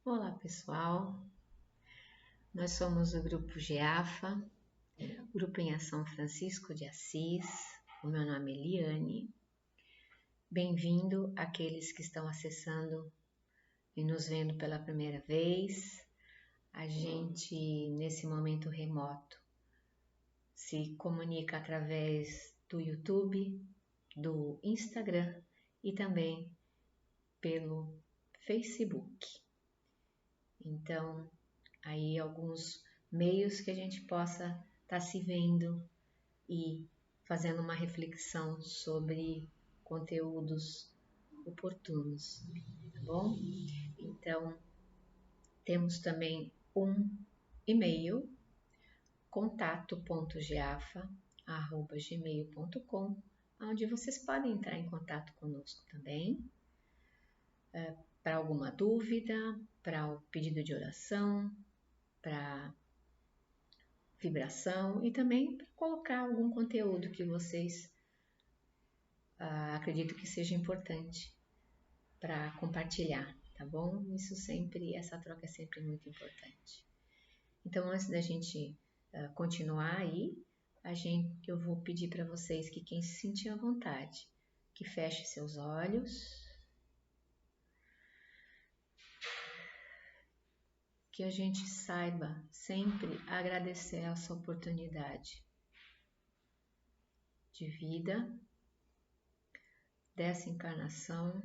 Olá pessoal, nós somos o Grupo GEAFA, Grupo em Ação Francisco de Assis. O meu nome é Liane. Bem-vindo àqueles que estão acessando e nos vendo pela primeira vez. A gente, nesse momento remoto, se comunica através do YouTube, do Instagram e também pelo Facebook. Então, aí alguns meios que a gente possa estar se vendo e fazendo uma reflexão sobre conteúdos oportunos, tá bom? Então, temos também um e-mail, contato.geafa@gmail.com, onde vocês podem entrar em contato conosco também, para alguma dúvida, para o pedido de oração, para vibração e também para colocar algum conteúdo que vocês acreditam que seja importante para compartilhar, tá bom? Essa troca é sempre muito importante. Então, antes da gente continuar aí, eu vou pedir para vocês que quem se sentir à vontade, que feche seus olhos, que a gente saiba sempre agradecer essa oportunidade de vida, dessa encarnação,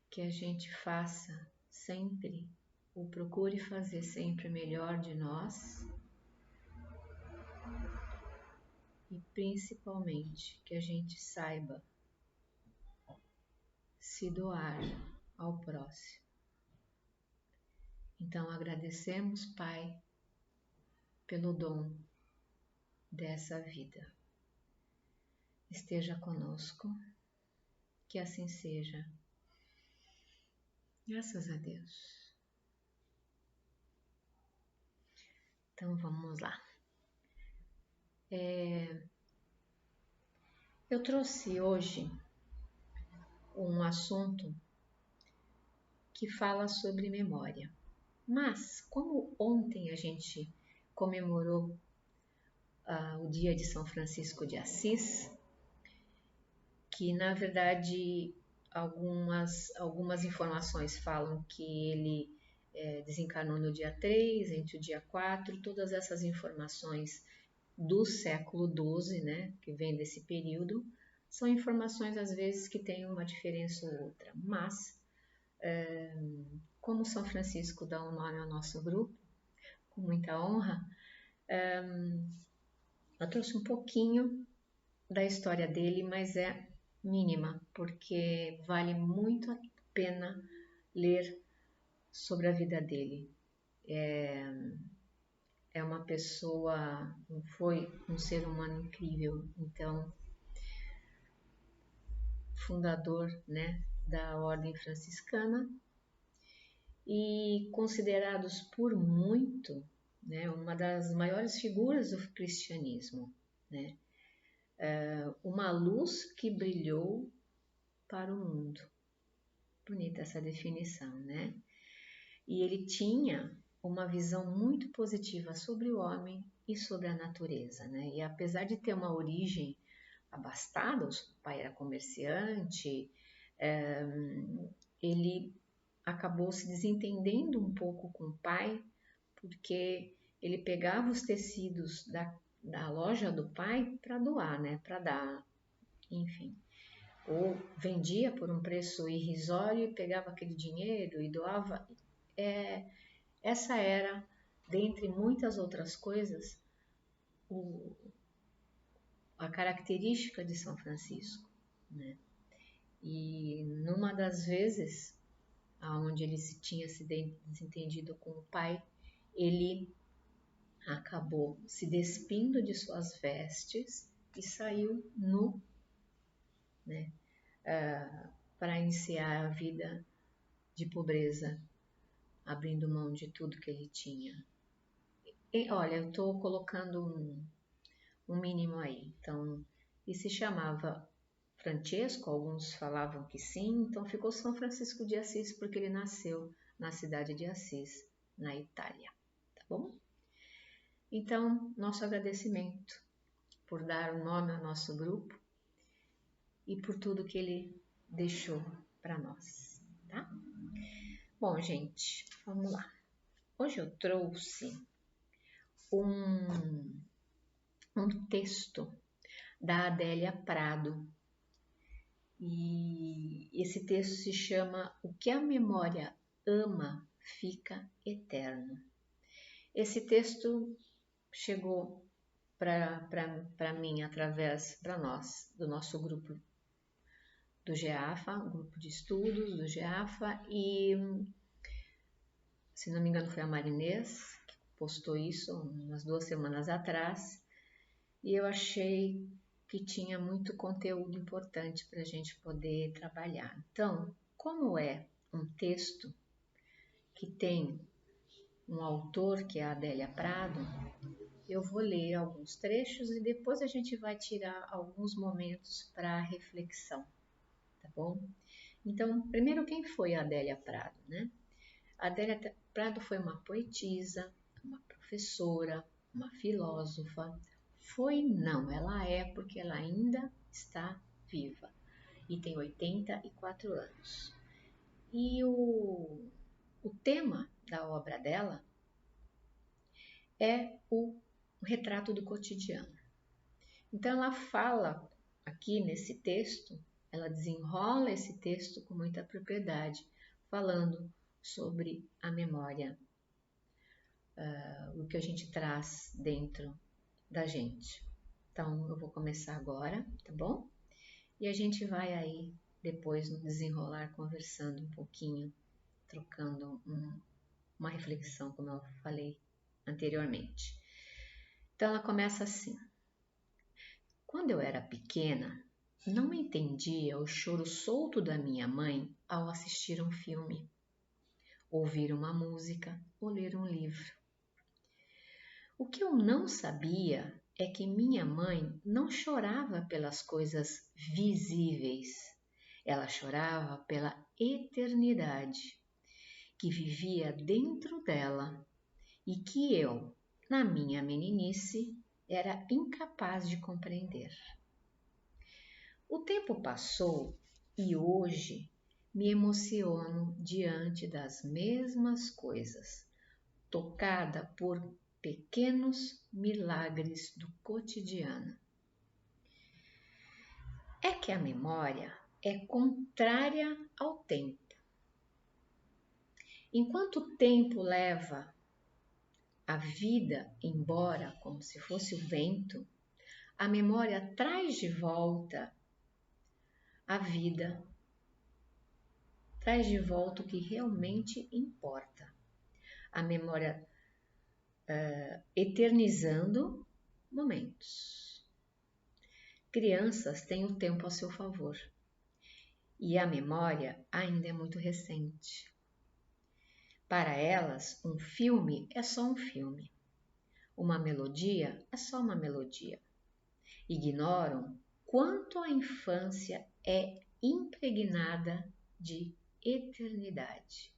que a gente faça sempre, ou procure fazer sempre o melhor de nós, e principalmente que a gente saiba se doar ao próximo. Então agradecemos, Pai, pelo dom dessa vida. Esteja conosco, que assim seja. Graças a Deus. Então vamos lá. Eu trouxe hoje um assunto que fala sobre memória. Mas, como ontem a gente comemorou o dia de São Francisco de Assis, que na verdade algumas informações falam que ele desencarnou no dia 3, entre o dia 4, todas essas informações do século XII, né, que vem desse período, são informações às vezes que têm uma diferença ou outra, mas como São Francisco dá um nome ao nosso grupo, com muita honra, eu trouxe um pouquinho da história dele, mas é mínima, porque vale muito a pena ler sobre a vida dele. É uma pessoa, foi um ser humano incrível, então, fundador, né, da Ordem Franciscana, e considerados por muito, né, uma das maiores figuras do cristianismo, né, uma luz que brilhou para o mundo. Bonita essa definição, né? E ele tinha uma visão muito positiva sobre o homem e sobre a natureza, né? E apesar de ter uma origem abastada, o pai era comerciante, ele acabou se desentendendo um pouco com o pai, porque ele pegava os tecidos da loja do pai para doar, né? Para dar, enfim. Ou vendia por um preço irrisório e pegava aquele dinheiro e doava. Essa era, dentre muitas outras coisas, a característica de São Francisco, né? E numa das vezes onde ele tinha se desentendido com o pai, ele acabou se despindo de suas vestes e saiu nu, né? Para iniciar a vida de pobreza, abrindo mão de tudo que ele tinha. E, olha, eu estou colocando um mínimo aí. Então, e se chamava Francesco, alguns falavam que sim, então ficou São Francisco de Assis porque ele nasceu na cidade de Assis, na Itália, tá bom? Então, nosso agradecimento por dar o nome ao nosso grupo e por tudo que ele deixou para nós, tá? Bom, gente, vamos lá. Hoje eu trouxe um texto da Adélia Prado e esse texto se chama O que a memória ama fica eterno. Esse texto chegou para mim através, para nós, do nosso grupo do GEAFA, grupo de estudos do GEAFA, e se não me engano foi a Marinês que postou isso umas 2 semanas atrás, e eu achei que tinha muito conteúdo importante para a gente poder trabalhar. Então, como é um texto que tem um autor que é a Adélia Prado, eu vou ler alguns trechos e depois a gente vai tirar alguns momentos para reflexão, tá bom? Então, primeiro, quem foi a Adélia Prado, né? A Adélia Prado foi uma poetisa, uma professora, uma filósofa. Foi não, ela é porque ela ainda está viva e tem 84 anos. E o tema da obra dela é o retrato do cotidiano. Então ela fala aqui nesse texto, ela desenrola esse texto com muita propriedade, falando sobre a memória, o que a gente traz dentro da gente. Então eu vou começar agora, tá bom? E a gente vai aí depois no desenrolar conversando um pouquinho, trocando uma reflexão, como eu falei anteriormente. Então ela começa assim: quando eu era pequena, não entendia o choro solto da minha mãe ao assistir um filme, ouvir uma música ou ler um livro. O que eu não sabia é que minha mãe não chorava pelas coisas visíveis, ela chorava pela eternidade que vivia dentro dela e que eu, na minha meninice, era incapaz de compreender. O tempo passou e hoje me emociono diante das mesmas coisas, tocada por pequenos milagres do cotidiano. É que a memória é contrária ao tempo. Enquanto o tempo leva a vida embora como se fosse o vento, a memória traz de volta a vida, traz de volta o que realmente importa. A memória eternizando momentos. Crianças têm o tempo a seu favor e a memória ainda é muito recente. Para elas, um filme é só um filme, uma melodia é só uma melodia. Ignoram quanto a infância é impregnada de eternidade.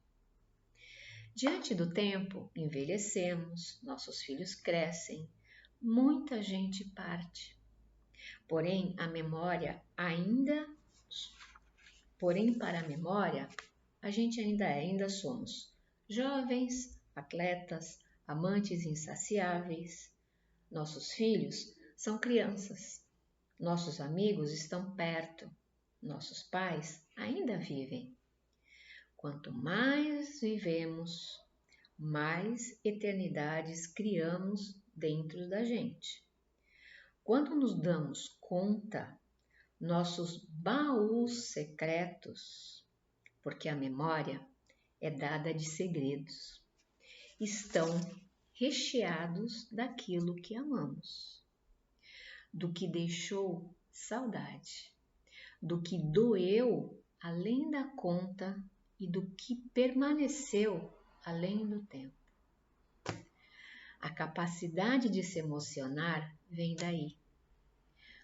Diante do tempo, envelhecemos, nossos filhos crescem, muita gente parte. Porém, para a memória, a gente ainda somos jovens, atletas, amantes insaciáveis. Nossos filhos são crianças. Nossos amigos estão perto. Nossos pais ainda vivem. Quanto mais vivemos, mais eternidades criamos dentro da gente. Quando nos damos conta, nossos baús secretos, porque a memória é dada de segredos, estão recheados daquilo que amamos, do que deixou saudade, do que doeu além da conta e do que permaneceu além do tempo. A capacidade de se emocionar vem daí.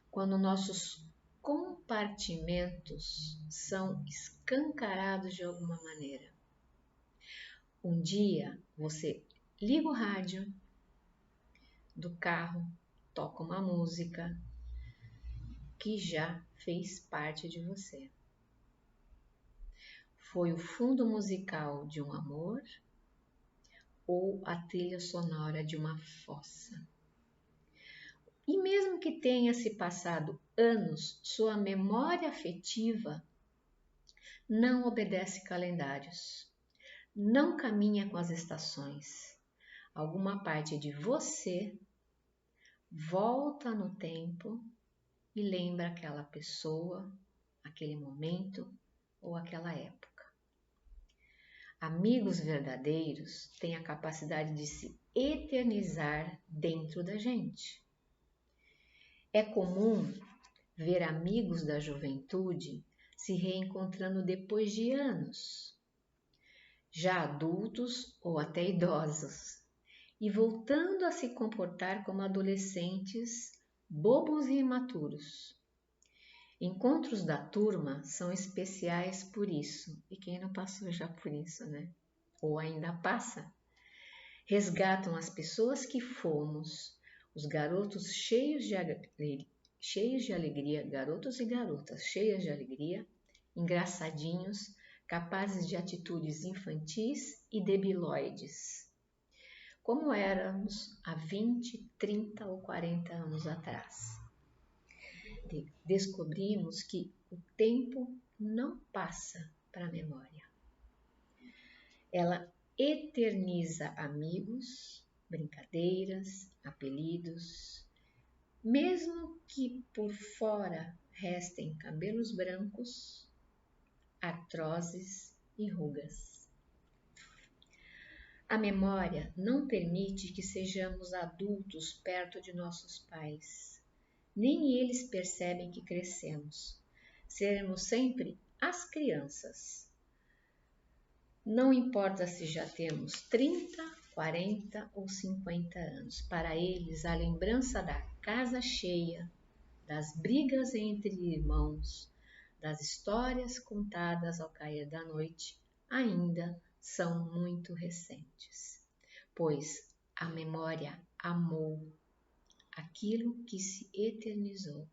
Quando nossos compartimentos são escancarados de alguma maneira. Um dia você liga o rádio do carro, toca uma música que já fez parte de você. Foi o fundo musical de um amor ou a trilha sonora de uma fossa. E mesmo que tenha se passado anos, sua memória afetiva não obedece calendários, não caminha com as estações. Alguma parte de você volta no tempo e lembra aquela pessoa, aquele momento ou aquela época. Amigos verdadeiros têm a capacidade de se eternizar dentro da gente. É comum ver amigos da juventude se reencontrando depois de anos, já adultos ou até idosos, e voltando a se comportar como adolescentes, bobos e imaturos. Encontros da turma são especiais por isso, e quem não passou já por isso, né? Ou ainda passa? Resgatam as pessoas que fomos, os garotos cheios de alegria, garotos e garotas cheias de alegria, engraçadinhos, capazes de atitudes infantis e debilóides, como éramos há 20, 30 ou 40 anos atrás. Descobrimos que o tempo não passa para a memória. Ela eterniza amigos, brincadeiras, apelidos, mesmo que por fora restem cabelos brancos, artroses e rugas. A memória não permite que sejamos adultos perto de nossos pais. Nem eles percebem que crescemos. Seremos sempre as crianças. Não importa se já temos 30, 40 ou 50 anos. Para eles, a lembrança da casa cheia, das brigas entre irmãos, das histórias contadas ao cair da noite, ainda são muito recentes, pois a memória amou aquilo que se eternizou.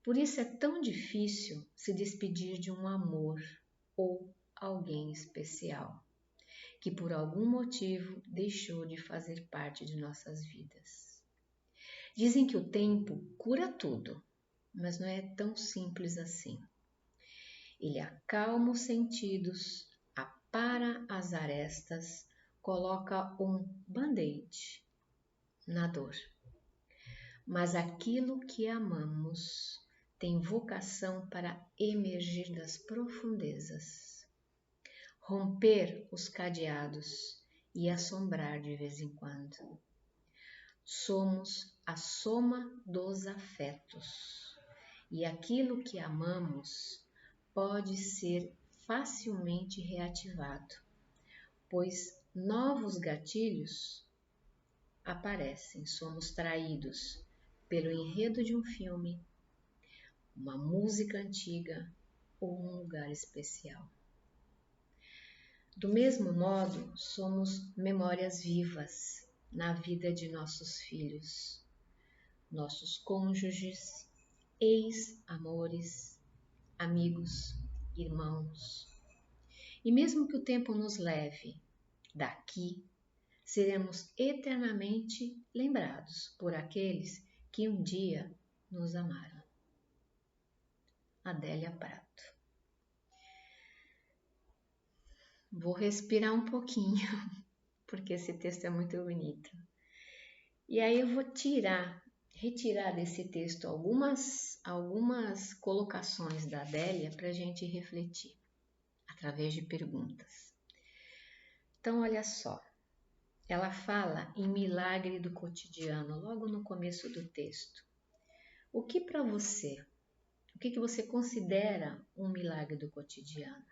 Por isso é tão difícil se despedir de um amor ou alguém especial, que por algum motivo deixou de fazer parte de nossas vidas. Dizem que o tempo cura tudo, mas não é tão simples assim. Ele acalma os sentidos, apara as arestas, coloca um band-aid na dor. Mas aquilo que amamos tem vocação para emergir das profundezas, romper os cadeados e assombrar de vez em quando. Somos a soma dos afetos, e aquilo que amamos pode ser facilmente reativado, pois novos gatilhos aparecem. Somos traídos pelo enredo de um filme, uma música antiga ou um lugar especial. Do mesmo modo, somos memórias vivas na vida de nossos filhos, nossos cônjuges, ex-amores, amigos, irmãos. E mesmo que o tempo nos leve daqui, seremos eternamente lembrados por aqueles que um dia nos amaram. Adélia Prato. Vou respirar um pouquinho, porque esse texto é muito bonito. E aí eu vou retirar desse texto algumas colocações da Adélia para a gente refletir, através de perguntas. Então, olha só, ela fala em milagre do cotidiano, logo no começo do texto. O que para você, o que você considera um milagre do cotidiano?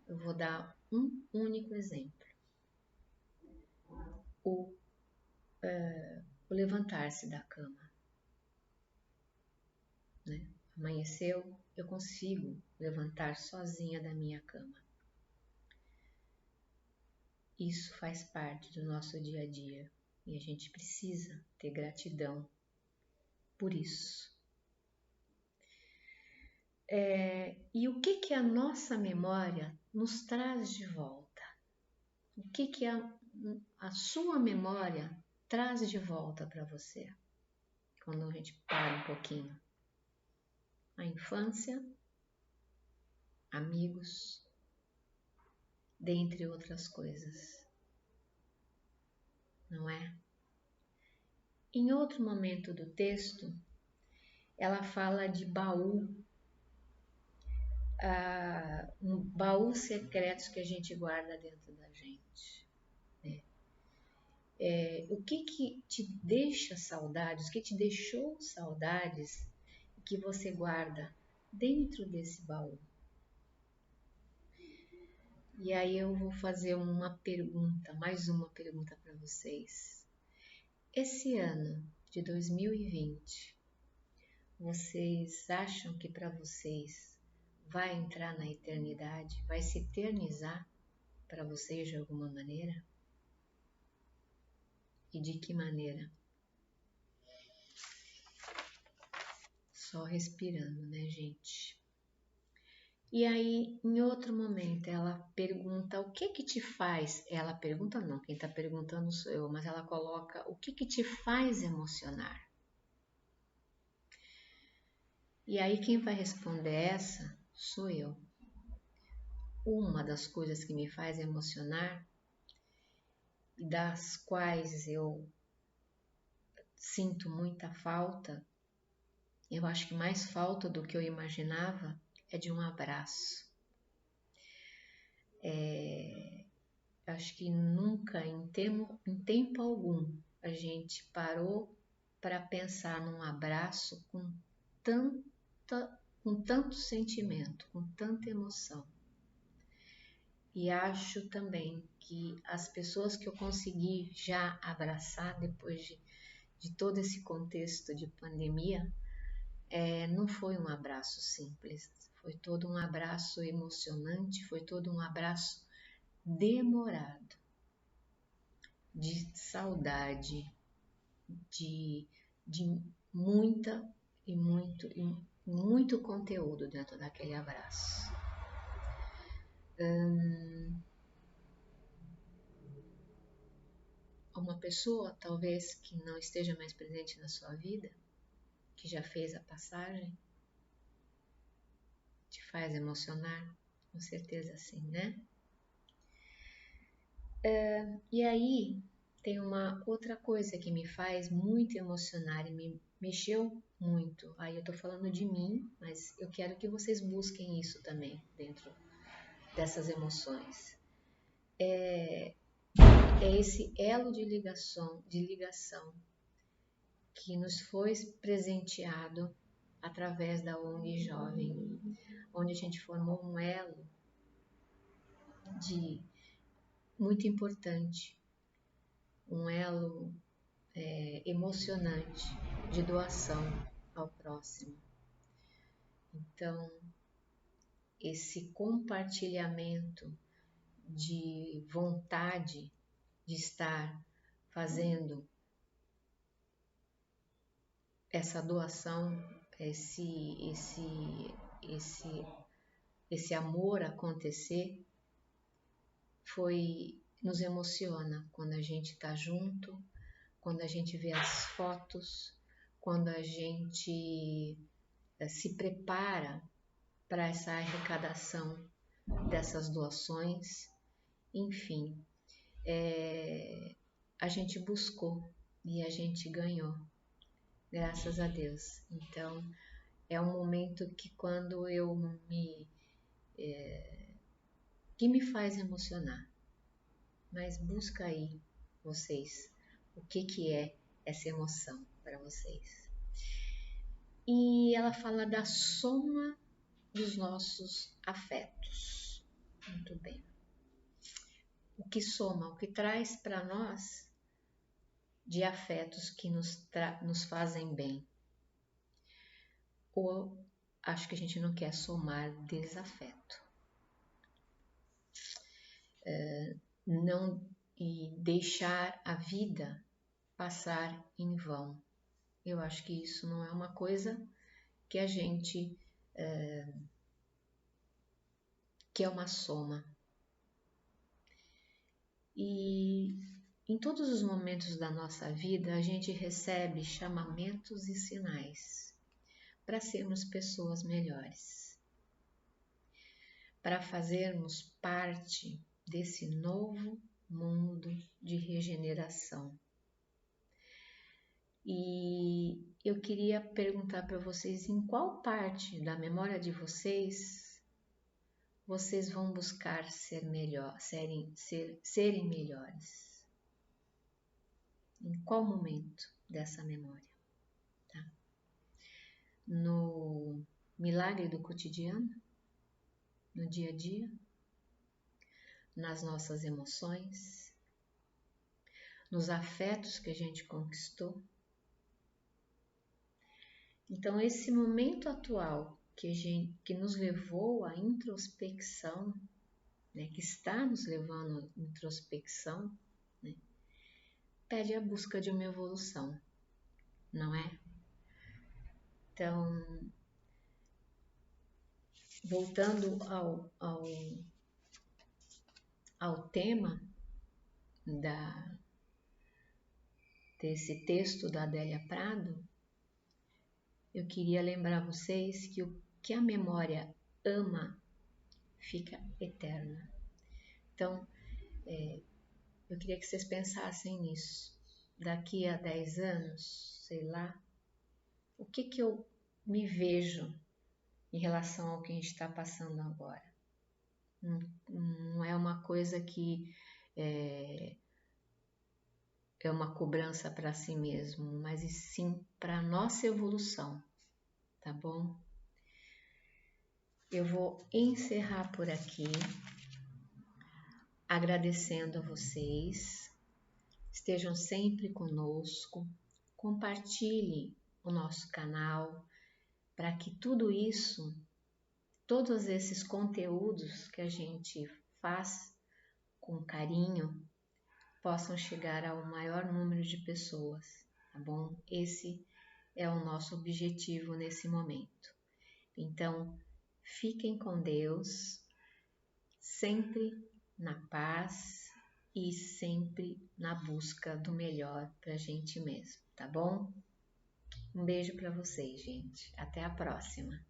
Eu vou dar um único exemplo. O levantar-se da cama. né? Amanheceu, eu consigo levantar sozinha da minha cama. Isso faz parte do nosso dia a dia e a gente precisa ter gratidão por isso. E o que a nossa memória nos traz de volta? O que a sua memória traz de volta para você? Quando a gente para um pouquinho. A infância, amigos, dentre outras coisas. Não é? Em outro momento do texto, ela fala de baú, um baú secreto que a gente guarda dentro da gente. Né? O que te deixa saudades, o que te deixou saudades que você guarda dentro desse baú? E aí eu vou fazer uma pergunta, mais uma pergunta para vocês. Esse ano de 2020, vocês acham que para vocês vai entrar na eternidade, vai se eternizar para vocês de alguma maneira? E de que maneira? Só respirando, né, gente? E aí, em outro momento, ela pergunta o que te faz. Ela pergunta não, quem está perguntando sou eu, mas ela coloca o que te faz emocionar. E aí quem vai responder essa sou eu. Uma das coisas que me faz emocionar e das quais eu sinto muita falta, eu acho que mais falta do que eu imaginava, é de um abraço. Acho que nunca, em tempo algum, a gente parou para pensar num abraço com tanto sentimento, com tanta emoção. E acho também que as pessoas que eu consegui já abraçar depois de todo esse contexto de pandemia, não foi um abraço simples, foi todo um abraço emocionante, foi todo um abraço demorado, de saudade, de muita e muito conteúdo dentro daquele abraço. Uma pessoa talvez que não esteja mais presente na sua vida, que já fez a passagem, te faz emocionar? Com certeza sim, né? E aí tem uma outra coisa que me faz muito emocionar e me mexeu muito. Aí eu tô falando de mim, mas eu quero que vocês busquem isso também dentro dessas emoções. É esse elo de ligação que nos foi presenteado através da ONG Jovem, onde a gente formou um elo muito importante, um elo emocionante de doação ao próximo. Então, esse compartilhamento de vontade de estar fazendo essa doação, esse amor acontecer, nos emociona quando a gente está junto, quando a gente vê as fotos, quando a gente se prepara para essa arrecadação dessas doações. Enfim, a gente buscou e a gente ganhou, graças a Deus. Então, é um momento que quando que me faz emocionar. Mas busca aí, vocês, o que é essa emoção para vocês. E ela fala da soma dos nossos afetos. Muito bem. O que soma, o que traz para nós de afetos que nos fazem bem. ou acho que a gente não quer somar desafeto. Não e deixar a vida passar em vão. Eu acho que isso não é uma coisa que a gente que é uma soma. E em todos os momentos da nossa vida a gente recebe chamamentos e sinais para sermos pessoas melhores, para fazermos parte desse novo mundo de regeneração. E eu queria perguntar para vocês em qual parte da memória de vocês vão buscar ser melhor, serem melhores. Em qual momento dessa memória? Tá? No milagre do cotidiano? No dia a dia? Nas nossas emoções? Nos afetos que a gente conquistou? Então, esse momento atual que nos levou à introspecção, né, que está nos levando à introspecção, né, pede a busca de uma evolução, não é? Então, voltando ao tema desse texto da Adélia Prado, eu queria lembrar vocês que o que a memória ama fica eterna. Então, eu queria que vocês pensassem nisso. Daqui a 10 anos, sei lá, o que eu me vejo em relação ao que a gente está passando agora? Não é uma coisa que é uma cobrança para si mesmo, mas e sim para a nossa evolução, tá bom? Eu vou encerrar por aqui, agradecendo a vocês. Estejam sempre conosco, compartilhem o nosso canal para que tudo isso, todos esses conteúdos que a gente faz com carinho, possam chegar ao maior número de pessoas, tá bom? Esse é o nosso objetivo nesse momento. Então, fiquem com Deus, sempre na paz e sempre na busca do melhor para a gente mesmo, tá bom? Um beijo para vocês, gente. Até a próxima.